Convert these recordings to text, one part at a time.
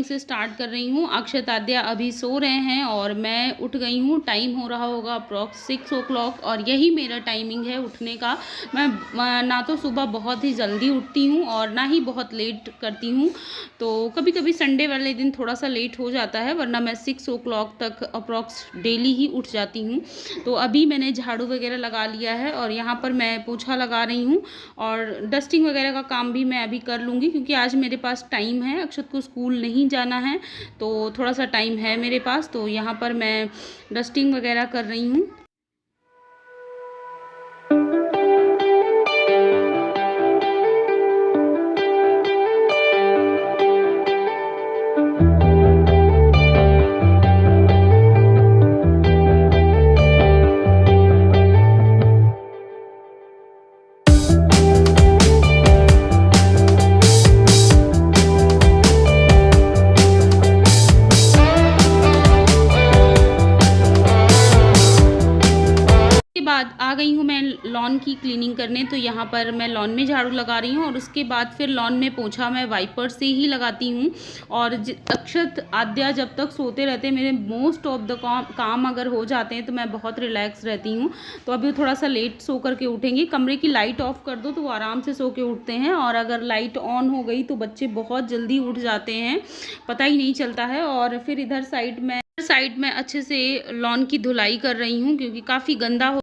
से स्टार्ट कर रही हूँ। अक्षत आद्या अभी सो रहे हैं और मैं उठ गई हूँ। टाइम हो रहा होगा अप्रॉक्स 6 o'clock और यही मेरा टाइमिंग है उठने का। मैं ना तो सुबह बहुत ही जल्दी उठती हूँ और ना ही बहुत लेट करती हूँ। तो कभी कभी संडे वाले दिन थोड़ा सा लेट हो जाता है, वरना मैं 6 o'clock तक अप्रॉक्स डेली ही उठ जाती हूँ। तो अभी मैंने झाड़ू वगैरह लगा लिया है और यहाँ पर मैं पोछा लगा रही हूँ और डस्टिंग वगैरह का काम भी मैं अभी कर लूँगी, क्योंकि आज मेरे पास टाइम है। अक्षत को स्कूल नहीं जाना है तो थोड़ा सा टाइम है मेरे पास। तो यहाँ पर मैं डस्टिंग वगैरह कर रही हूँ। बाद आ गई हूँ मैं लॉन की क्लीनिंग करने। तो यहाँ पर मैं लॉन में झाड़ू लगा रही हूँ और उसके बाद फिर लॉन में पोछा मैं वाइपर से ही लगाती हूँ। और अक्षत आद्या जब तक सोते रहते हैं, मेरे मोस्ट ऑफ द काम अगर हो जाते हैं तो मैं बहुत रिलैक्स रहती हूँ। तो अभी थोड़ा सा लेट सो करके उठेंगे। कमरे की लाइट ऑफ कर दो तो वो आराम से सो के उठते हैं, और अगर लाइट ऑन हो गई तो बच्चे बहुत जल्दी उठ जाते हैं, पता ही नहीं चलता है। और फिर इधर साइड में अच्छे से लॉन की धुलाई कर रही हूँ, क्योंकि काफ़ी गंदा हो।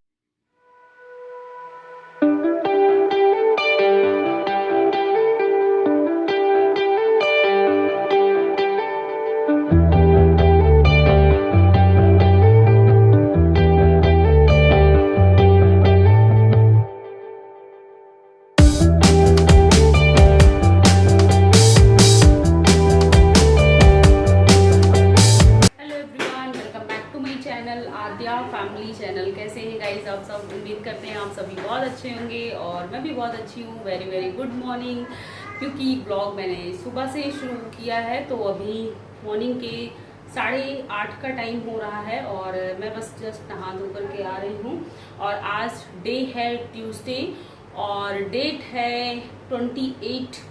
आद्या फैमिली चैनल, कैसे हैं गाइस आप सब? उम्मीद करते हैं आप सभी बहुत अच्छे होंगे और मैं भी बहुत अच्छी हूँ। Very very good morning. क्योंकि ब्लॉग मैंने सुबह से शुरू किया है तो अभी मॉर्निंग के 8:30 का टाइम हो रहा है और मैं बस जस्ट नहा धो करके आ रही हूँ। और आज डे है ट्यूसडे और डेट है 28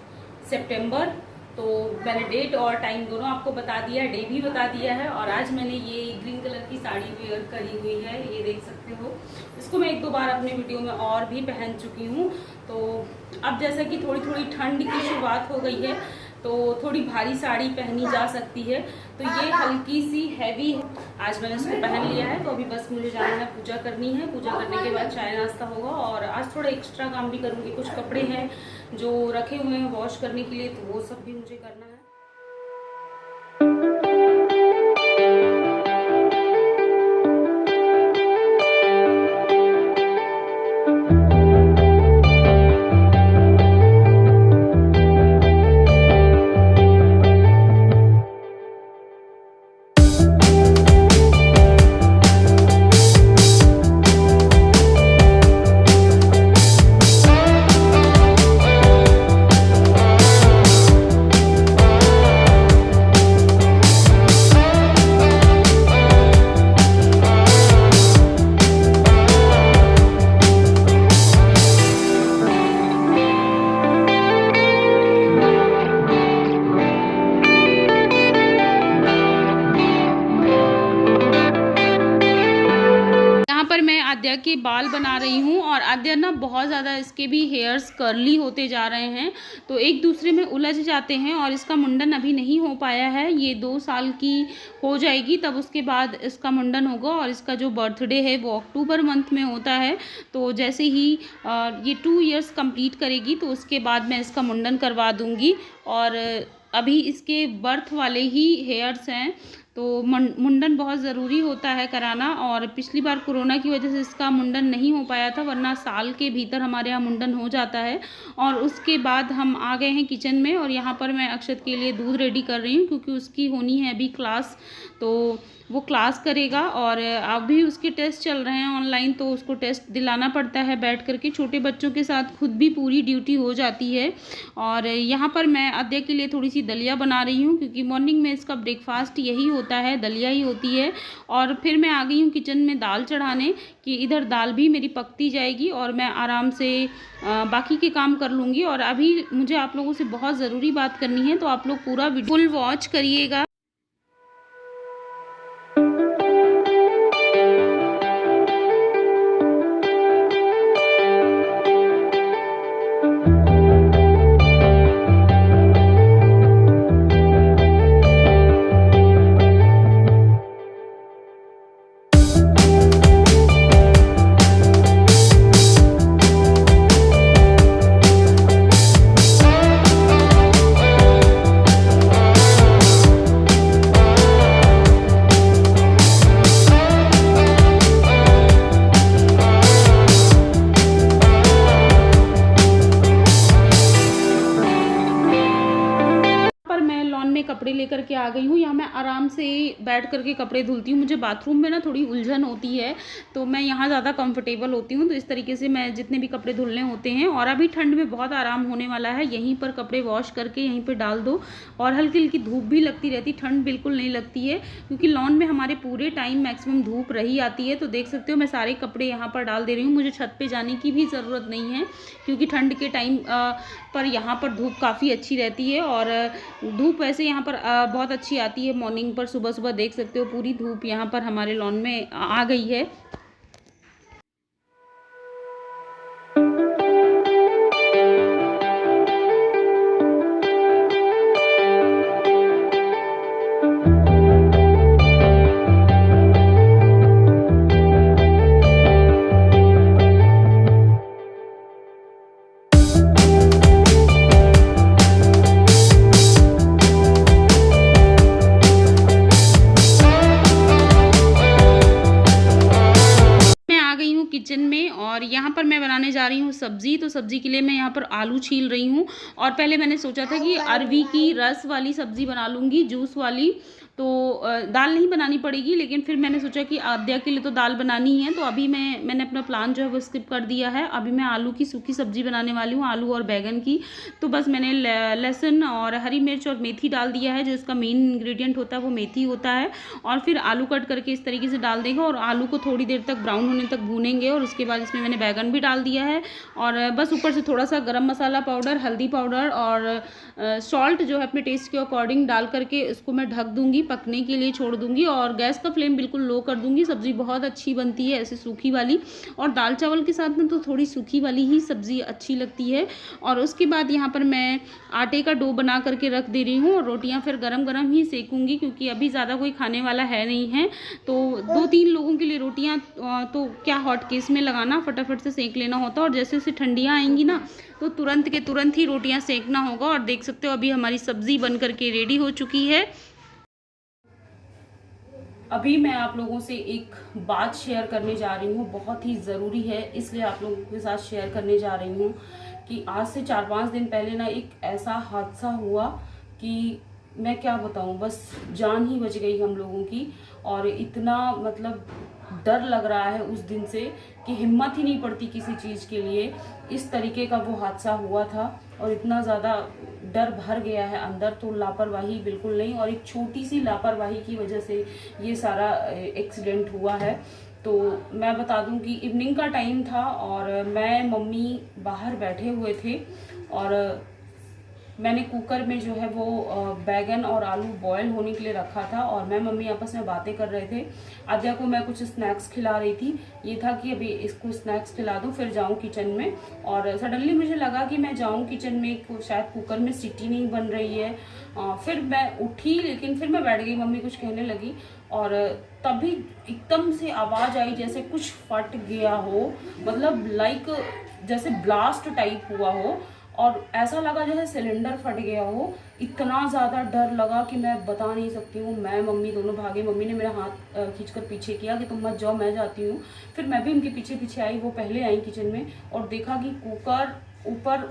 सितंबर। तो मैंने डेट और टाइम दोनों आपको बता दिया, डे भी बता दिया है। और आज मैंने ये ग्रीन कलर की साड़ी वेयर करी हुई है, ये देख सकते हो। इसको मैं 1-2 बार अपने वीडियो में और भी पहन चुकी हूँ। तो अब जैसा कि थोड़ी थोड़ी ठंड की शुरुआत हो गई है तो थोड़ी भारी साड़ी पहनी जा सकती है। तो ये हल्की सी हैवी आज मैंने इसको पहन लिया है। तो अभी बस मुझे जाना है, पूजा करनी है। पूजा करने के बाद चाय नाश्ता होगा और आज थोड़ा एक्स्ट्रा काम भी करूँगी। कुछ कपड़े हैं जो रखे हुए हैं वॉश करने के लिए, तो वो सब भी मुझे करना है। आद्या के बाल बना रही हूँ और आद्या ना बहुत ज़्यादा इसके भी हेयर्स कर्ली होते जा रहे हैं, तो एक दूसरे में उलझ जाते हैं। और इसका मुंडन अभी नहीं हो पाया है, ये 2 साल की हो जाएगी तब उसके बाद इसका मुंडन होगा। और इसका जो बर्थडे है वो अक्टूबर मंथ में होता है। तो जैसे ही ये 2 इयर्स कंप्लीट करेगी तो उसके बाद मैं इसका मुंडन करवा दूँगी। और अभी इसके बर्थ वाले ही हेयर्स हैं, तो मुंडन बहुत ज़रूरी होता है कराना। और पिछली बार कोरोना की वजह से इसका मुंडन नहीं हो पाया था, वरना साल के भीतर हमारे यहाँ मुंडन हो जाता है। और उसके बाद हम आ गए हैं किचन में और यहाँ पर मैं अक्षत के लिए दूध रेडी कर रही हूँ, क्योंकि उसकी होनी है अभी क्लास। तो वो क्लास करेगा और अभी उसके टेस्ट चल रहे हैं ऑनलाइन, तो उसको टेस्ट दिलाना पड़ता है बैठ करके। छोटे बच्चों के साथ खुद भी पूरी ड्यूटी हो जाती है। और यहाँ पर मैं आद्या के लिए थोड़ी सी दलिया बना रही हूँ, क्योंकि मॉर्निंग में इसका ब्रेकफास्ट यही होता है, दलिया ही होती है। और फिर मैं आ गई हूँ किचन में दाल चढ़ाने, कि इधर दाल भी मेरी पकती जाएगी और मैं आराम से बाकी के काम कर लूँगी। और अभी मुझे आप लोगों से बहुत ज़रूरी बात करनी है, तो आप लोग पूरा वीडियो फुल वॉच करिएगा। कपड़े लेकर के आ गई हूँ। यहाँ मैं आराम से बैठ करके कपड़े धुलती हूँ। मुझे बाथरूम में ना थोड़ी उलझन होती है, तो मैं यहाँ ज़्यादा कंफर्टेबल होती हूँ। तो इस तरीके से मैं जितने भी कपड़े धुलने होते हैं, और अभी ठंड में बहुत आराम होने वाला है। यहीं पर कपड़े वॉश करके यहीं पर डाल दो, और हल्की हल्की धूप भी लगती रहती, ठंड बिल्कुल नहीं लगती है, क्योंकि लॉन में हमारे पूरे टाइम मैक्सिमम धूप रही आती है। तो देख सकते हो मैं सारे कपड़े यहाँ पर डाल दे रही हूँ। मुझे छत पर जाने की भी ज़रूरत नहीं है, क्योंकि ठंड के टाइम पर यहाँ पर धूप काफ़ी अच्छी रहती है। और धूप वैसे यहाँ पर बहुत अच्छी आती है मॉर्निंग पर, सुबह सुबह देख सकते हो पूरी धूप यहाँ पर हमारे लॉन में आ गई है। किचन में, और यहाँ पर मैं बनाने जा रही हूँ सब्जी। तो सब्जी के लिए मैं यहाँ पर आलू छील रही हूँ। और पहले मैंने सोचा था कि अरवी की रस वाली सब्जी बना लूँगी, जूस वाली, तो दाल नहीं बनानी पड़ेगी। लेकिन फिर मैंने सोचा कि आद्या के लिए तो दाल बनानी है, तो अभी मैंने अपना प्लान जो है वो स्किप कर दिया है। अभी मैं आलू की सूखी सब्जी बनाने वाली हूँ, आलू और बैगन की। तो बस मैंने लहसुन और हरी मिर्च और मेथी डाल दिया है। जो इसका मेन इंग्रेडिएंट होता है वो मेथी होता है। और फिर आलू कट करके इस तरीके से डाल देंगे, और आलू को थोड़ी देर तक ब्राउन होने तक भूनेंगे। और उसके बाद इसमें मैंने बैगन भी डाल दिया है, और बस ऊपर से थोड़ा सा गरम मसाला पाउडर, हल्दी पाउडर और सॉल्ट जो है अपने टेस्ट के अकॉर्डिंग डाल करके इसको मैं ढक दूँगी, पकने के लिए छोड़ दूँगी। और गैस का फ्लेम बिल्कुल लो कर दूँगी। सब्ज़ी बहुत अच्छी बनती है ऐसे सूखी वाली, और दाल चावल के साथ में तो थोड़ी सूखी वाली ही सब्ज़ी अच्छी लगती है। और उसके बाद यहाँ पर मैं आटे का डो बना करके रख दे रही हूँ, और रोटियाँ फिर गरम गरम ही सेकूँगी, क्योंकि अभी ज़्यादा कोई खाने वाला है नहीं है। तो 2-3 लोगों के लिए रोटियाँ तो क्या हॉट केस में लगाना, फटाफट से सेक लेना होता है। और जैसे जैसे ठंडियाँ आएंगी ना, तो तुरंत के तुरंत ही रोटियाँ सेकना होगा। और देख सकते हो अभी हमारी सब्ज़ी बन करके रेडी हो चुकी है। अभी मैं आप लोगों से एक बात शेयर करने जा रही हूँ, बहुत ही ज़रूरी है, इसलिए आप लोगों के साथ शेयर करने जा रही हूँ कि आज से 4-5 दिन पहले ना एक ऐसा हादसा हुआ कि मैं क्या बताऊँ, बस जान ही बच गई हम लोगों की। और इतना मतलब डर लग रहा है उस दिन से कि हिम्मत ही नहीं पड़ती किसी चीज़ के लिए। इस तरीके का वो हादसा हुआ था, और इतना ज़्यादा डर भर गया है अंदर। तो लापरवाही बिल्कुल नहीं, और एक छोटी सी लापरवाही की वजह से ये सारा एक्सीडेंट हुआ है। तो मैं बता दूं कि इवनिंग का टाइम था, और मैं मम्मी बाहर बैठे हुए थे, और मैंने कुकर में जो है वो बैगन और आलू बॉयल होने के लिए रखा था, और मैं मम्मी आपस में बातें कर रहे थे। आद्या को मैं कुछ स्नैक्स खिला रही थी। ये था कि अभी इसको स्नैक्स खिला दूं, फिर जाऊं किचन में। और सडनली मुझे लगा कि मैं जाऊं किचन में, शायद कुकर में सीटी नहीं बन रही है। फिर मैं उठी, लेकिन फिर मैं बैठ गई, मम्मी कुछ कहने लगी, और तभी एकदम से आवाज़ आई जैसे कुछ फट गया हो, मतलब लाइक जैसे ब्लास्ट टाइप हुआ हो, और ऐसा लगा जैसे सिलेंडर फट गया हो। इतना ज़्यादा डर लगा कि मैं बता नहीं सकती हूँ। मैं मम्मी दोनों भागे, मम्मी ने मेरा हाथ खींचकर पीछे किया कि तुम मत जाओ, मैं जाती हूँ। फिर मैं भी उनके पीछे पीछे आई, वो पहले आई किचन में, और देखा कि कुकर ऊपर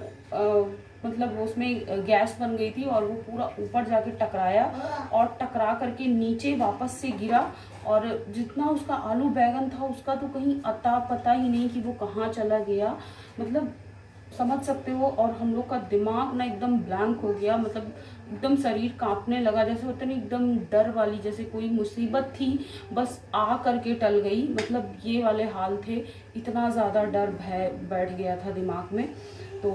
मतलब उसमें गैस बन गई थी, और वो पूरा ऊपर जाके टकराया, और टकरा करके नीचे वापस से गिरा। और जितना उसका आलू बैगन था उसका तो कहीं अता पता ही नहीं कि वो कहाँ चला गया। मतलब समझ सकते हो। और हम लोग का दिमाग ना एकदम ब्लैंक हो गया, मतलब एकदम शरीर कांपने लगा, जैसे होता नहीं एकदम डर वाली, जैसे कोई मुसीबत थी बस आ करके टल गई, मतलब ये वाले हाल थे। इतना ज़्यादा डर भय बैठ गया था दिमाग में। तो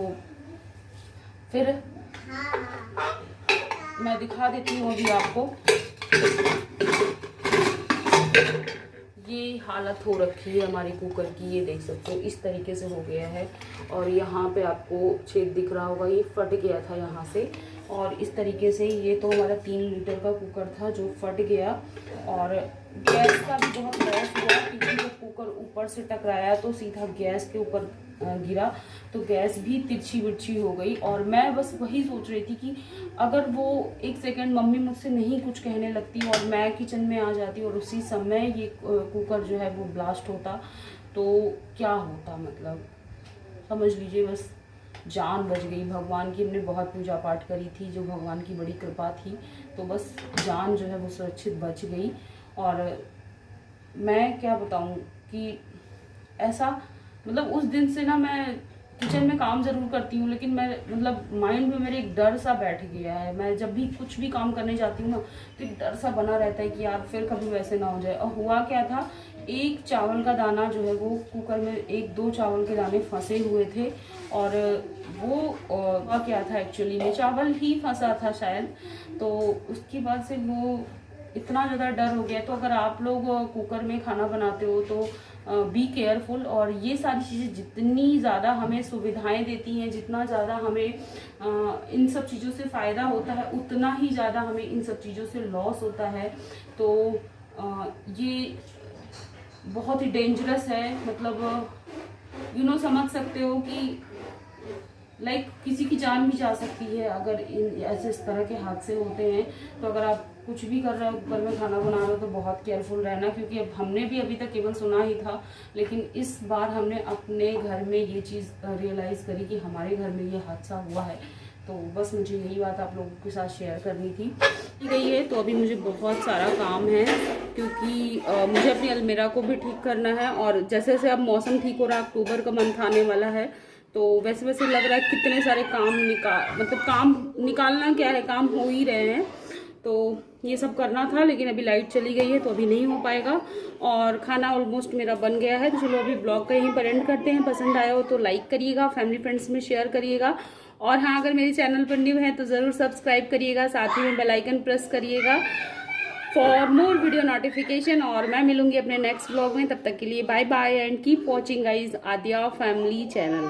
फिर मैं दिखा देती हूँ अभी आपको। ये हालत हो रखी है हमारे कुकर की, ये देख सकते हो इस तरीके से हो गया है। और यहाँ पे आपको छेद दिख रहा होगा, ये फट गया था यहाँ से। और इस तरीके से ये तो हमारा 3 लीटर का कुकर था जो फट गया। और गैस का भी बहुत लॉस हुआ, क्योंकि जब कुकर ऊपर से टकराया तो सीधा गैस के ऊपर गिरा, तो गैस भी तिरछी बिरछी हो गई। और मैं बस वही सोच रही थी कि अगर वो एक सेकंड मम्मी मुझसे नहीं कुछ कहने लगती और मैं किचन में आ जाती और उसी समय ये कुकर जो है वो ब्लास्ट होता तो क्या होता, मतलब समझ लीजिए बस जान बच गई। भगवान की हमने बहुत पूजा पाठ करी थी, जो भगवान की बड़ी कृपा थी, तो बस जान जो है वो सुरक्षित बच गई। और मैं क्या बताऊं कि ऐसा, मतलब उस दिन से ना मैं किचन में काम ज़रूर करती हूँ, लेकिन मैं मतलब माइंड में मेरे एक डर सा बैठ गया है। मैं जब भी कुछ भी काम करने जाती हूँ ना तो एक डर सा बना रहता है कि यार फिर कभी वैसे ना हो जाए। और हुआ क्या था, एक चावल का दाना जो है वो कुकर में, 1-2 चावल के दाने फंसे हुए थे। और वो हुआ क्या था, एक्चुअली में चावल ही फंसा था शायद। तो उसके बाद से वो इतना ज़्यादा डर हो गया। तो अगर आप लोग कुकर में खाना बनाते हो तो बी केयरफुल। और ये सारी चीज़ें जितनी ज़्यादा हमें सुविधाएं देती हैं, जितना ज़्यादा हमें इन सब चीज़ों से फ़ायदा होता है, उतना ही ज़्यादा हमें इन सब चीज़ों से लॉस होता है। तो ये बहुत ही डेंजरस है, मतलब समझ सकते हो कि लाइक किसी की जान भी जा सकती है अगर ऐसे इस तरह के हादसे होते हैं। तो अगर आप कुछ भी कर रहे हो, कुकर में खाना बना रहे हो, तो बहुत केयरफुल रहना, क्योंकि अब हमने भी अभी तक केवल सुना ही था, लेकिन इस बार हमने अपने घर में ये चीज़ रियलाइज़ करी कि हमारे घर में ये हादसा हुआ है। तो बस मुझे यही बात आप लोगों के साथ शेयर करनी थी। गई है तो अभी मुझे बहुत सारा काम है, क्योंकि मुझे अपनी अलमीरा को भी ठीक करना है। और जैसे जैसे अब मौसम ठीक हो रहा है, अक्टूबर का मंथ आने वाला है, तो वैसे वैसे लग रहा है कितने सारे काम काम निकालना क्या है, काम हो ही रहे हैं। तो ये सब करना था, लेकिन अभी लाइट चली गई है तो अभी नहीं हो पाएगा। और खाना ऑलमोस्ट मेरा बन गया है, तो चलो अभी ब्लॉग का यहीं पर एंड करते हैं। पसंद आया हो तो लाइक करिएगा, फैमिली फ्रेंड्स में शेयर करिएगा। और हाँ, अगर मेरे चैनल पर न्यू है तो ज़रूर सब्सक्राइब करिएगा, साथ ही में बेल आइकन प्रेस करिएगा फॉर मोर वीडियो नोटिफिकेशन। और मैं मिलूंगी अपने नेक्स्ट ब्लॉग में, तब तक के लिए bye bye and keep watching guys Aadya family channel.